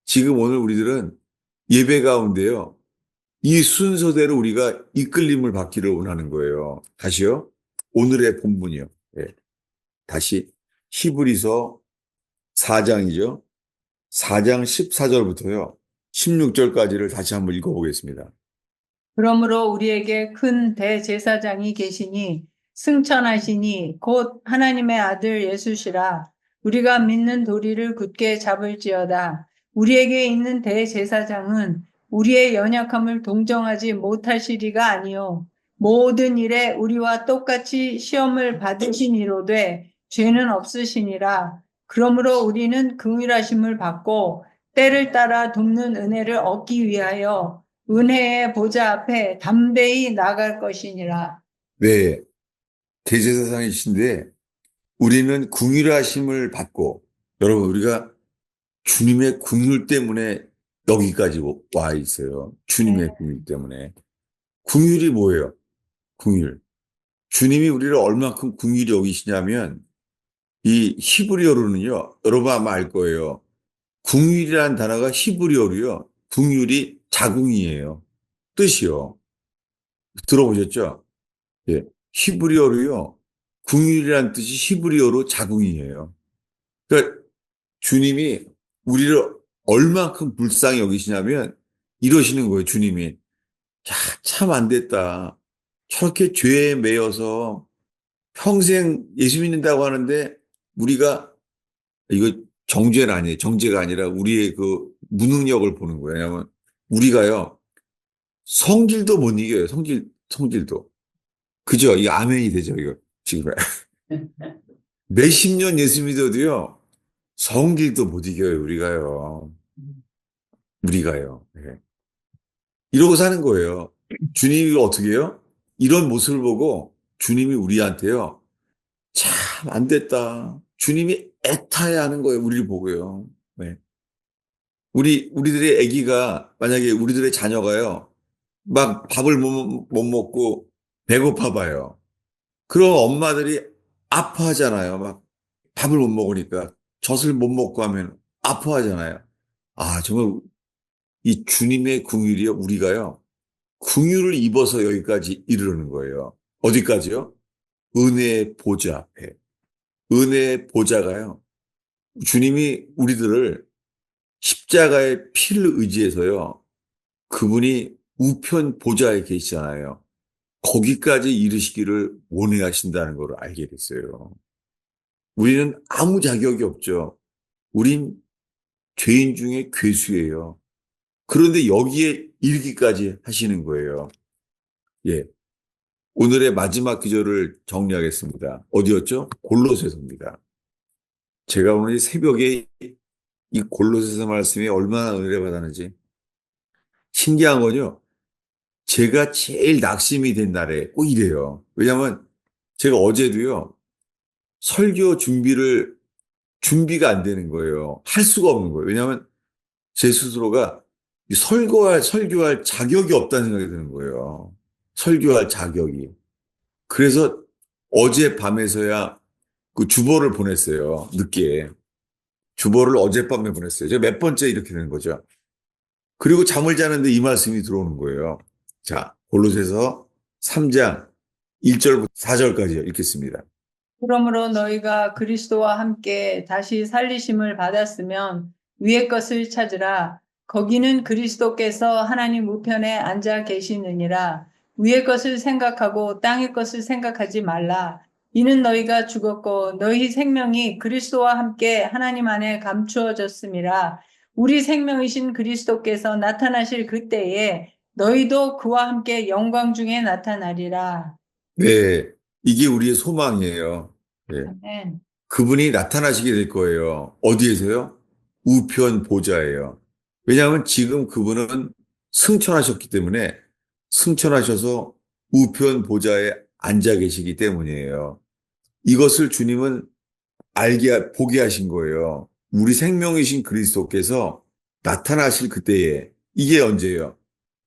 지금 오늘 우리들은 예배 가운데요. 이 순서대로 우리가 이끌림을 받기를 원하는 거예요. 다시요. 오늘의 본문이요. 예. 다시 히브리서 4장이죠. 4장 14절부터요. 16절까지를 다시 한번 읽어보겠습니다. 그러므로 우리에게 큰 대제사장이 계시니 승천하시니 곧 하나님의 아들 예수시라. 우리가 믿는 도리를 굳게 잡을지어다. 우리에게 있는 대제사장은 우리의 연약함을 동정하지 못하시리가 아니요 모든 일에 우리와 똑같이 시험을 받으시니로되 죄는 없으시니라. 그러므로 우리는 긍휼하심을 받고 때를 따라 돕는 은혜를 얻기 위하여 은혜의 보좌 앞에 담대히 나갈 것이니라. 네. 대제사장이신데 우리는 긍휼하심을 받고 여러분 우리가 주님의 긍휼 때문에 여기까지 와 있어요. 주님의 긍휼 때문에. 긍휼이 뭐예요? 긍휼. 주님이 우리를 얼마큼 긍휼히 여기시냐면 이 히브리어로는요. 여러분 아마 알 거예요. 긍휼이라는 단어가 히브리어로요. 긍휼이 자궁이에요. 뜻이요. 들어보셨죠? 예. 히브리어로요. 긍휼이라는 뜻이 히브리어로 자궁이에요. 그러니까 주님이 우리를 얼만큼 불쌍히 여기시냐면 이러시는 거예요. 주님이. 야, 참 안 됐다. 저렇게 죄에 매여서 평생 예수 믿는다고 하는데 우리가 이거 정죄는 아니에요. 정죄가 아니라 우리의 그 무능력을 보는 거예요. 왜냐하면 우리가요. 성질도 못 이겨요. 성질도. 그죠? 이게 아멘이 되죠. 이거 지금. 몇십 년 예수 믿어도요. 성질도 못 이겨요. 우리가요. 우리가요. 예. 이러고 사는 거예요. 주님이 어떻게 해요? 이런 모습을 보고 주님이 우리한테요. 참 안 됐다. 주님이 애타야 하는 거예요. 우리를 보고요. 네. 우리들의 아기가 만약에 우리들의 자녀가요. 막 밥을 못 먹고 배고파 봐요. 그럼 엄마들이 아파하잖아요. 막 밥을 못 먹으니까 젖을 못 먹고 하면 아파하잖아요. 아, 정말 이 주님의 긍휼이요. 우리가요. 긍휼을 입어서 여기까지 이르는 거예요. 어디까지요? 은혜의 보좌 앞에. 은혜의 보좌가요. 주님이 우리들을 십자가의 피를 의지해서요. 그분이 우편 보좌에 계시잖아요. 거기까지 이르시기를 원해하신다는 걸 알게 됐어요. 우리는 아무 자격이 없죠. 우린 죄인 중에 괴수예요. 그런데 여기에 이르기까지 하시는 거예요. 예. 오늘의 마지막 기절을 정리하겠습니다. 어디였죠? 골로새서입니다. 제가 오늘 새벽에 이 골로새서 말씀이 얼마나 은혜를 받았는지 신기한 거죠. 제가 제일 낙심이 된 날에 꼭 이래요. 왜냐하면 제가 어제도요. 설교 준비가 안 되는 거예요. 할 수가 없는 거예요. 왜냐하면 제 스스로가 설교할 자격이 없다는 생각이 드는 거예요. 설교할 자격이. 그래서 어제 밤에서야 그 주보를 보냈어요. 늦게. 주보를 어젯밤에 보냈어요. 제가 몇 번째 이렇게 되는 거죠. 그리고 잠을 자는데 이 말씀이 들어오는 거예요. 자, 골로새서 3장 1절부터 4절까지 읽겠습니다. 그러므로 너희가 그리스도와 함께 다시 살리심을 받았으면 위의 것을 찾으라. 거기는 그리스도께서 하나님 우편에 앉아 계시느니라. 위의 것을 생각하고 땅의 것을 생각하지 말라. 이는 너희가 죽었고 너희 생명이 그리스도와 함께 하나님 안에 감추어졌음이라. 우리 생명이신 그리스도께서 나타나실 그때에 너희도 그와 함께 영광 중에 나타나리라. 네, 이게 우리의 소망이에요. 네. 아멘. 그분이 나타나시게 될 거예요. 어디에서요? 우편 보좌예요. 왜냐하면 지금 그분은 승천하셨기 때문에 승천하셔서 우편 보좌에 앉아 계시기 때문이에요. 이것을 주님은 보게 하신 거예요. 우리 생명이신 그리스도께서 나타나실 그때에 이게 언제예요?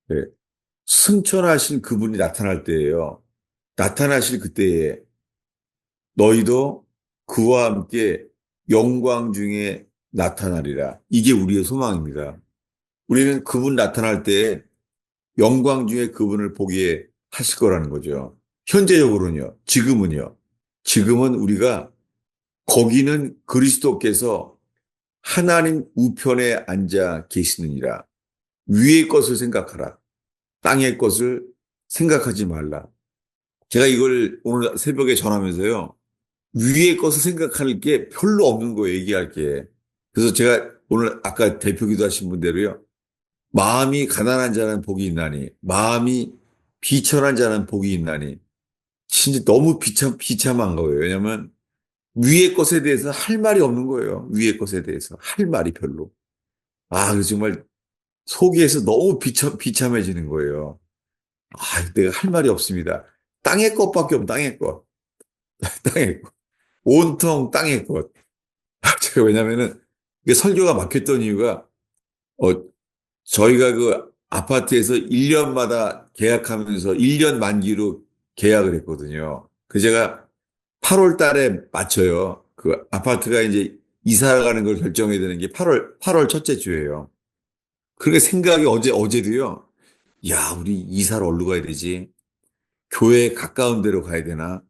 네. 승천하신 그분이 나타날 때예요. 나타나실 그때에 너희도 그와 함께 영광 중에 나타나리라. 이게 우리의 소망입니다. 우리는 그분 나타날 때 영광 중에 그분을 보게 하실 거라는 거죠. 현재적으로는요. 지금은요. 지금은 우리가 거기는 그리스도께서 하나님 우편에 앉아 계시느니라. 위의 것을 생각하라. 땅의 것을 생각하지 말라. 제가 이걸 오늘 새벽에 전하면서요. 위의 것을 생각할 게 별로 없는 거예요. 얘기할 게. 그래서 제가 오늘 아까 대표 기도하신 분대로요. 마음이 가난한 자는 복이 있나니, 마음이 비천한 자는 복이 있나니, 진짜 너무 비참한 거예요. 왜냐면 위의 것에 대해서 할 말이 없는 거예요. 위의 것에 대해서 할 말이 별로. 그래서 정말 속에서 너무 비참해지는 거예요. 내가 할 말이 없습니다. 땅의 것밖에 없, 땅의 것. 땅의 것. 온통 땅의 것. 제가 왜냐면은 이게 설교가 막혔던 이유가, 어, 저희가 그 아파트에서 1년마다 계약하면서 1년 만기로 계약을 했거든요. 그 제가 8월 달에 맞춰요. 그 아파트가 이제 이사 가는 걸 결정해야 되는 게 8월 첫째 주예요. 그렇게 생각이 어제도요. 야, 우리 이사를 어디로 가야 되지? 교회 가까운 데로 가야 되나?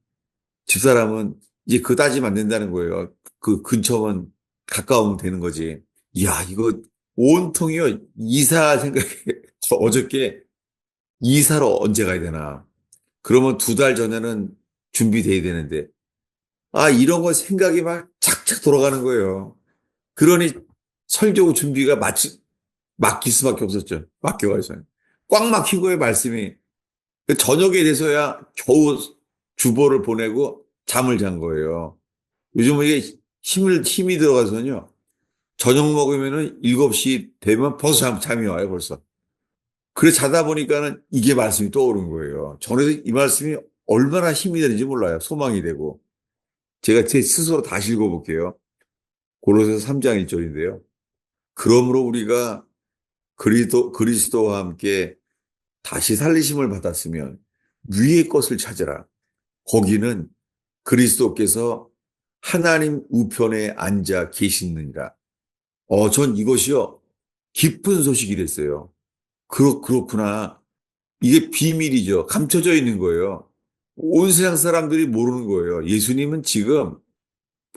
집사람은 이제 그 따지면 안 된다는 거예요. 그 근처만 가까우면 되는 거지. 이야, 이거 온통이요. 이사 생각에, 저 어저께 이사로 언제 가야 되나. 그러면 2달 전에는 준비돼야 되는데. 이런 거 생각이 막 착착 돌아가는 거예요. 그러니 설교 준비가 막힐 수밖에 없었죠. 막혀가지고. 꽉 막힌 거예요, 말씀이. 저녁에 돼서야 겨우 주보를 보내고 잠을 잔 거예요. 요즘은 이게 힘이 들어가서는요. 저녁 먹으면은 7시 되면 벌써 잠이 와요, 벌써. 그래 자다 보니까는 이게 말씀이 떠오른 거예요. 전에도 이 말씀이 얼마나 힘이 되는지 몰라요. 소망이 되고. 제가 제 스스로 다시 읽어볼게요. 고로새서 3장 1절인데요. 그러므로 우리가 그리스도와 함께 다시 살리심을 받았으면 위의 것을 찾으라. 거기는 그리스도께서 하나님 우편에 앉아 계시느니라. 전 이것이요. 기쁜 소식이 됐어요. 그렇구나. 이게 비밀이죠. 감춰져 있는 거예요. 온 세상 사람들이 모르는 거예요. 예수님은 지금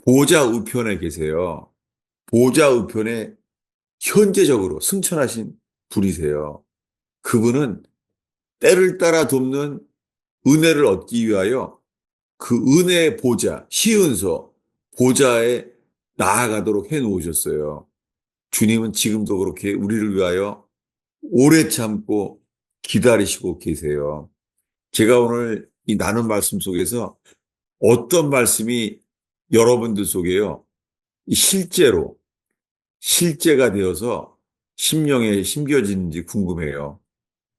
보좌 우편에 계세요. 보좌 우편에 현재적으로 승천하신 분이세요. 그분은 때를 따라 돕는 은혜를 얻기 위하여 그 은혜의 보좌, 시은서, 보좌에 나아가도록 해 놓으셨어요. 주님은 지금도 그렇게 우리를 위하여 오래 참고 기다리시고 계세요. 제가 오늘 이 나눈 말씀 속에서 어떤 말씀이 여러분들 속에요, 실제가 되어서 심령에 심겨지는지 궁금해요.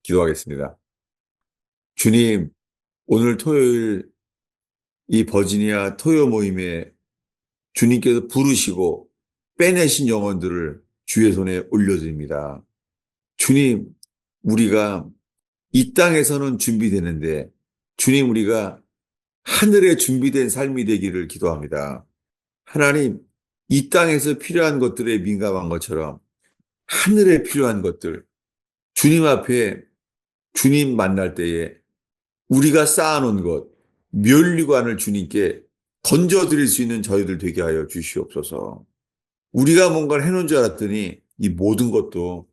기도하겠습니다. 주님, 오늘 토요일 이 버지니아 토요 모임에 주님께서 부르시고 빼내신 영혼들을 주의 손에 올려드립니다. 주님, 우리가 이 땅에서는 준비되는데 주님, 우리가 하늘에 준비된 삶이 되기를 기도합니다. 하나님, 이 땅에서 필요한 것들에 민감한 것처럼 하늘에 필요한 것들, 주님 앞에 주님 만날 때에 우리가 쌓아놓은 것, 면류관을 주님께 던져드릴 수 있는 저희들 되게 하여 주시옵소서. 우리가 뭔가를 해놓은 줄 알았더니 이 모든 것도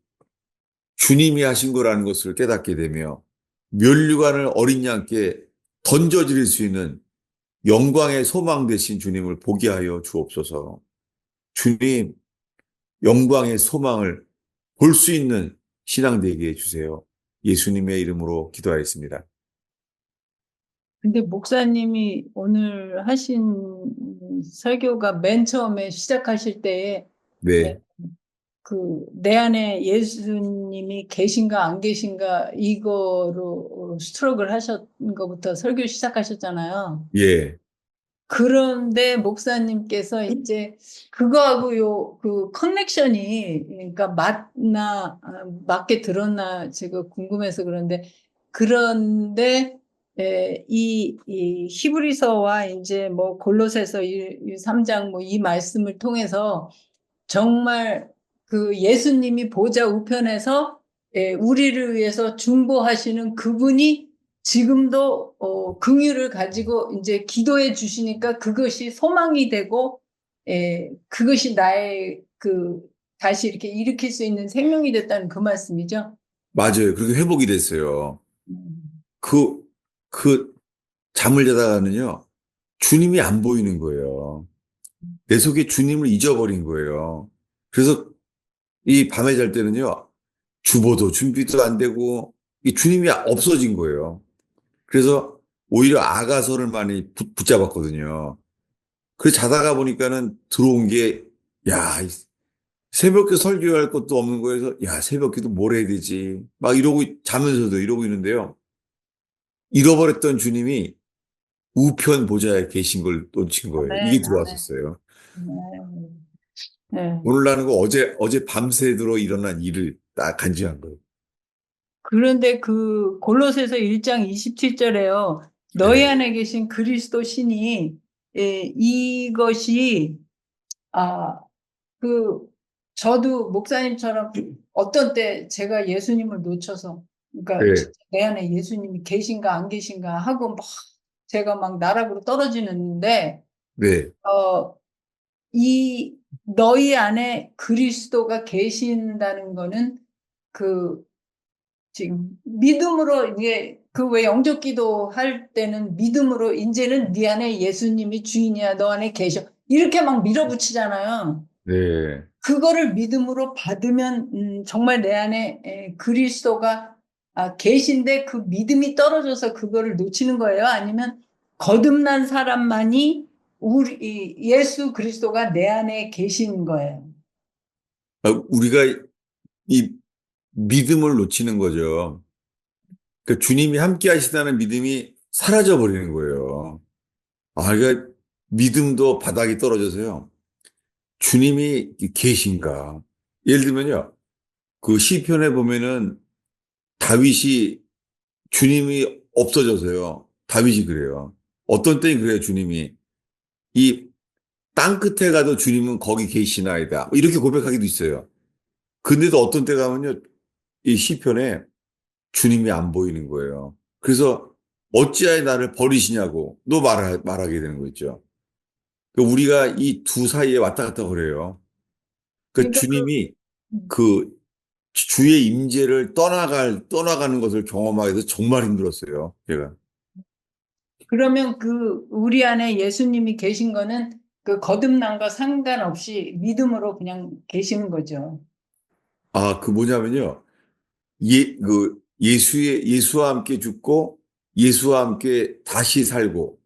주님이 하신 거라는 것을 깨닫게 되며 면류관을 어린 양께 던져드릴 수 있는 영광의 소망 되신 주님을 보게 하여 주옵소서. 주님, 영광의 소망을 볼 수 있는 신앙 되게 해주세요. 예수님의 이름으로 기도하였습니다. 근데 목사님이 오늘 하신 설교가 맨 처음에 시작하실 때에 네, 내 안에 예수님이 계신가 안 계신가 이거로 스트로크를 하셨 거부터 설교 시작하셨잖아요. 예, 그런데 목사님께서 이제 그거하고 그 커넥션이 그러니까 맞게 들었나 제가 궁금해서 그런데 이 히브리서와 이제 뭐 골로새서 3장 뭐 이 말씀을 통해서 정말 그 예수님이 보좌 우편에서 우리를 위해서 중보하시는 그분이 지금도 긍휼을 가지고 이제 기도해 주시니까 그것이 소망이 되고 그것이 나의 다시 이렇게 일으킬 수 있는 생명이 됐다는 그 말씀이죠. 맞아요. 그렇게 회복이 됐어요. 음. 그, 그 잠을 자다가는요, 주님이 안 보이는 거예요. 내 속에 주님을 잊어버린 거예요. 그래서 이 밤에 잘 때는요, 주보도 준비도 안 되고, 이 주님이 없어진 거예요. 그래서 오히려 아가서를 많이 붙잡았거든요. 그래서 자다가 보니까는 들어온 게, 야, 새벽에 설교할 것도 없는 거에서, 야, 새벽기도 뭘 해야 되지? 막 이러고, 자면서도 이러고 있는데요. 잃어버렸던 주님이 우편 보좌에 계신 걸 놓친 거예요. 이게 아멘, 아멘. 들어왔었어요. 네. 네. 오늘 나는 거 어제 밤새도록 일어난 일을 딱 간직한 거예요. 그런데 그 골로새서 1장 27절에요. 너희 네. 안에 계신 그리스도 신이 이것이 아, 그 저도 목사님처럼 어떤 때 제가 예수님을 놓쳐서 그러니까 네. 진짜 내 안에 예수님이 계신가 안 계신가 하고 막 제가 막 나락으로 떨어지는데 네. 어, 이 너희 안에 그리스도가 계신다는 거는 그 지금 믿음으로 이게 그 왜 영접 기도 할 때는 믿음으로 이제는 네 안에 예수님이 주인이야 너 안에 계셔 이렇게 막 밀어붙이잖아요. 네. 그거를 믿음으로 받으면 정말 내 안에 그리스도가 계신데 그 믿음이 떨어져서 그거를 놓치는 거예요? 아니면 거듭난 사람만이 우리 예수 그리스도가 내 안에 계신 거예요? 우리가 이 믿음을 놓치는 거죠. 그러니까 주님이 함께 하시다는 믿음이 사라져 버리는 거예요. 그러니까 믿음도 바닥이 떨어져서요. 주님이 계신가? 예를 들면요. 그 시편에 보면은 다윗이 주님이 없어져서요. 다윗이 그래요. 어떤 때는 그래요, 주님이. 이 땅 끝에 가도 주님은 거기 계시나이다. 이렇게 고백하기도 있어요. 근데도 어떤 때 가면요. 이 시편에 주님이 안 보이는 거예요. 그래서 어찌하여 나를 버리시냐고 말하게 되는 거 있죠. 그러니까 우리가 이 두 사이에 왔다 갔다 그래요. 그 그러니까 주님이 음, 그 주의 임재를 떠나가는 것을 경험하게 돼서 정말 힘들었어요. 제가. 그러면 그 우리 안에 예수님이 계신 거는 그 거듭난과 상관없이 믿음으로 그냥 계시는 거죠. 그 뭐냐면요. 예수와 함께 죽고 예수와 함께 다시 살고,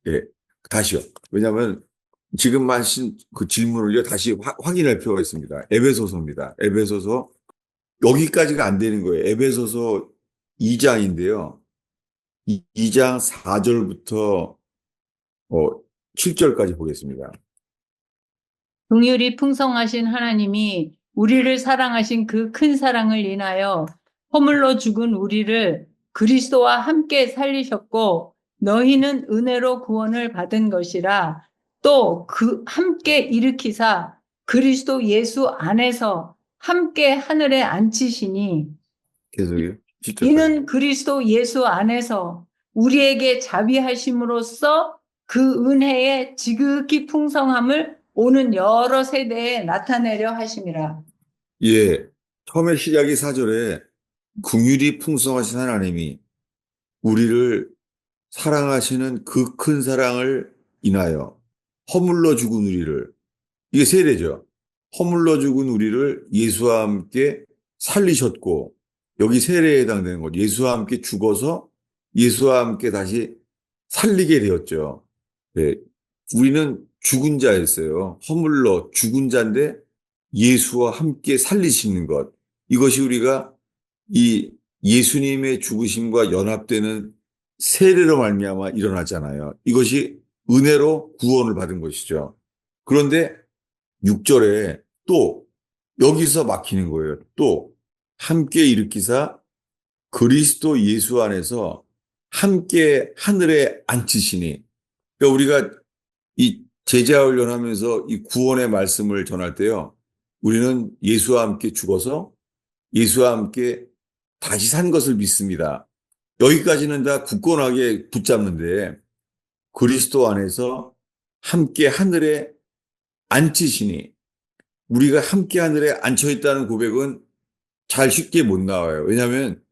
예, 다시요. 왜냐하면 지금 하신 그 질문을요, 다시 확인할 필요가 있습니다. 에베소서입니다. 에베소서, 여기까지가 안 되는 거예요. 에베소서 2장인데요. 2장 4절부터 7절까지 보겠습니다. 긍휼이 풍성하신 하나님이 우리를 사랑하신 그 큰 사랑을 인하여 허물로 죽은 우리를 그리스도와 함께 살리셨고 너희는 은혜로 구원을 받은 것이라 또 그 함께 일으키사 그리스도 예수 안에서 함께 하늘에 앉히시니 계속요. 7절까지. 이는 그리스도 예수 안에서 우리에게 자비하심으로써 그 은혜의 지극히 풍성함을 오는 여러 세대에 나타내려 하심이라. 예. 처음에 시작이 4절에 긍휼이 풍성하신 하나님이 우리를 사랑하시는 그 큰 사랑을 인하여 허물러 죽은 우리를, 이게 세례죠. 허물러 죽은 우리를 예수와 함께 살리셨고, 여기 세례에 해당되는 것. 예수와 함께 죽어서 예수와 함께 다시 살리게 되었죠. 네. 우리는 죽은 자였어요. 허물러 죽은 자인데 예수와 함께 살리시는 것. 이것이 우리가 이 예수님의 죽으심과 연합되는 세례로 말미암아 일어나잖아요. 이것이 은혜로 구원을 받은 것이죠. 그런데 6절에 또 여기서 막히는 거예요. 또 함께 일으키사 그리스도 예수 안에서 함께 하늘에 앉히시니. 그러니까 우리가 이 제자 훈련하면서 이 구원의 말씀을 전할 때요. 우리는 예수와 함께 죽어서 예수와 함께 다시 산 것을 믿습니다. 여기까지는 다 굳건하게 붙잡는데 그리스도 안에서 함께 하늘에 앉히시니 우리가 함께 하늘에 앉혀 있다는 고백은 잘 쉽게 못 나와요. 왜냐하면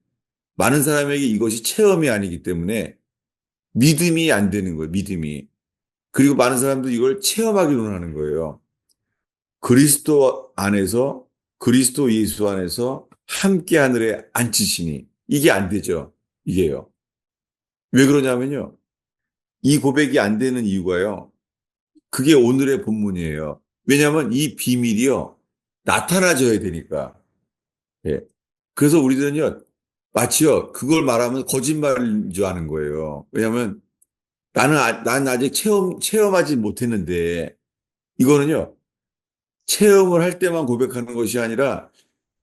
많은 사람에게 이것이 체험이 아니기 때문에 믿음이 안 되는 거예요. 믿음이. 그리고 많은 사람들이 이걸 체험하기로 하는 거예요. 그리스도 안에서 그리스도 예수 안에서 함께 하늘에 앉히시니 이게 안 되죠. 이게요. 왜 그러냐면요. 이 고백이 안 되는 이유가요. 그게 오늘의 본문이에요. 왜냐하면 이 비밀이요. 나타나져야 되니까. 예. 그래서 우리들은요. 마치요. 그걸 말하면 거짓말인 줄 아는 거예요. 왜냐하면 난 아직 체험하지 못했는데 이거는요. 체험을 할 때만 고백하는 것이 아니라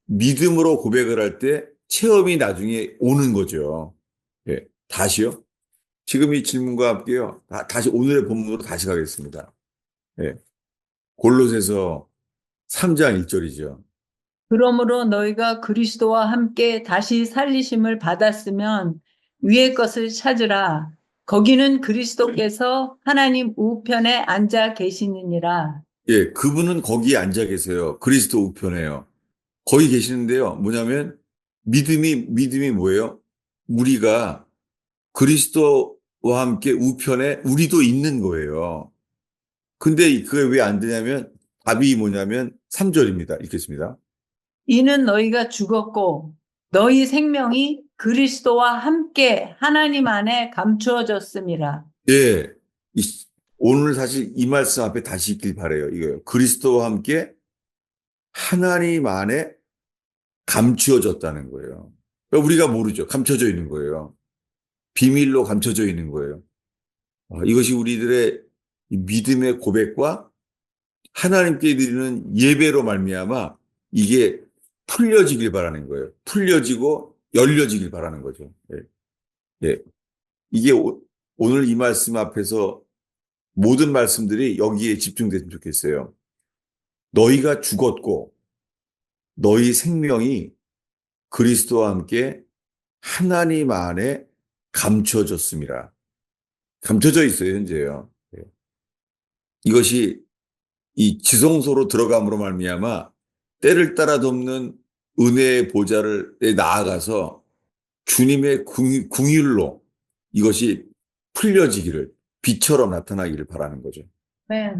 믿음으로 고백을 할 때 체험이 나중에 오는 거죠. 예. 다시요. 지금 이 질문과 함께요. 다시 오늘의 본문으로 다시 가겠습니다. 예. 골로새서 3장 1절이죠. 그러므로 너희가 그리스도와 함께 다시 살리심을 받았으면 위의 것을 찾으라. 거기는 그리스도께서 하나님 우편에 앉아 계시느니라. 예, 그분은 거기에 앉아 계세요. 그리스도 우편에요. 거기 계시는데요. 뭐냐면 믿음이 뭐예요? 우리가 그리스도와 함께 우편에 우리도 있는 거예요. 근데 그게 왜 안 되냐면 답이 뭐냐면 3절입니다. 읽겠습니다. 이는 너희가 죽었고 너희 생명이 그리스도와 함께 하나님 안에 감추어졌음이라. 예. 이- 오늘 사실 이 말씀 앞에 다시 읽길 바래요. 이거요. 그리스도와 함께 하나님 안에 감추어졌다는 거예요. 그러니까 우리가 모르죠. 감춰져 있는 거예요. 비밀로 감춰져 있는 거예요. 이것이 우리들의 이 믿음의 고백과 하나님께 드리는 예배로 말미암아 이게 풀려지길 바라는 거예요. 풀려지고 열려지길 바라는 거죠. 예. 예. 이게 오늘 이 말씀 앞에서 모든 말씀들이 여기에 집중됐으면 좋겠어요. 너희가 죽었고 너희 생명이 그리스도와 함께 하나님 안에 감춰졌습니다. 감춰져 있어요, 현재요. 예. 이것이 이 지성소로 들어감으로 말미암아 때를 따라 덮는 은혜의 보좌를 나아가서 주님의 궁율로 이것이 풀려지기를 빛처럼 나타나기를 바라는 거죠. 네.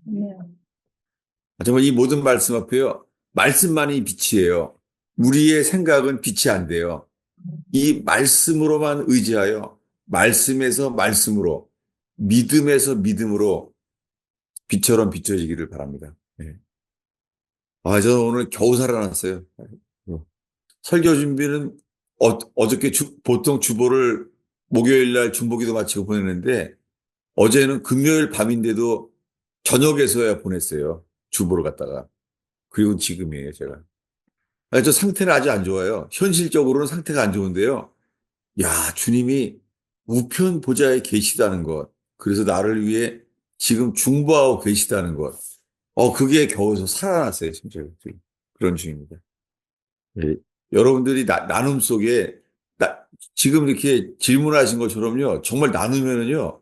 네. 정말 이 모든 말씀 앞에요. 말씀만이 빛이에요. 우리의 생각은 빛이 안 돼요. 이 말씀으로만 의지하여 말씀에서 말씀으로 믿음에서 믿음으로 빛처럼 비춰지기를 바랍니다. 네. 저는 오늘 겨우 살아났어요. 설교 준비는 어저께 보통 주보를 목요일 날 중보기도 마치고 보냈는데 어제는 금요일 밤인데도 저녁에서야 보냈어요. 주보를 갖다가. 그리고 지금이에요, 제가. 저 상태는 아주 안 좋아요. 현실적으로는 상태가 안 좋은데요. 야, 주님이 우편 보좌에 계시다는 것. 그래서 나를 위해 지금 중보하고 계시다는 것. 그게 겨우서 살아났어요, 진짜. 그런 중입니다. 예. 여러분들이 나눔 속에 지금 이렇게 질문하신 것처럼요. 정말 나누면은요.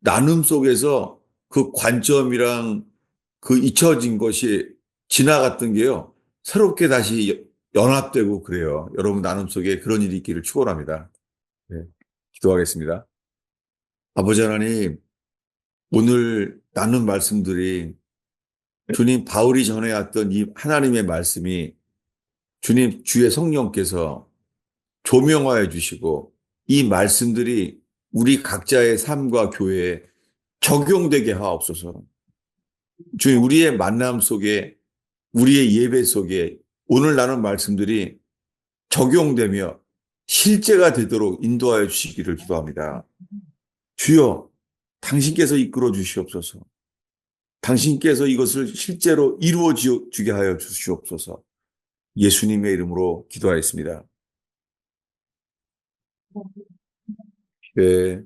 나눔 속에서 그 관점이랑 그 잊혀진 것이 지나갔던 게요. 새롭게 다시 연합되고 그래요. 여러분 나눔 속에 그런 일이 있기를 축원합니다. 네. 기도하겠습니다. 아버지 하나님, 오늘 나눈 말씀들이 주님 바울이 전해왔던 이 하나님의 말씀이 주님 주의 성령께서 조명하여 주시고 이 말씀들이 우리 각자의 삶과 교회에 적용되게 하옵소서. 주님 우리의 만남 속에 우리의 예배 속에 오늘 나눈 말씀들이 적용되며 실제가 되도록 인도하여 주시기를 기도합니다. 주여 당신께서 이끌어 주시옵소서. 당신께서 이것을 실제로 이루어 주게 하여 주시옵소서. 예수님의 이름으로 기도하였습니다. 네.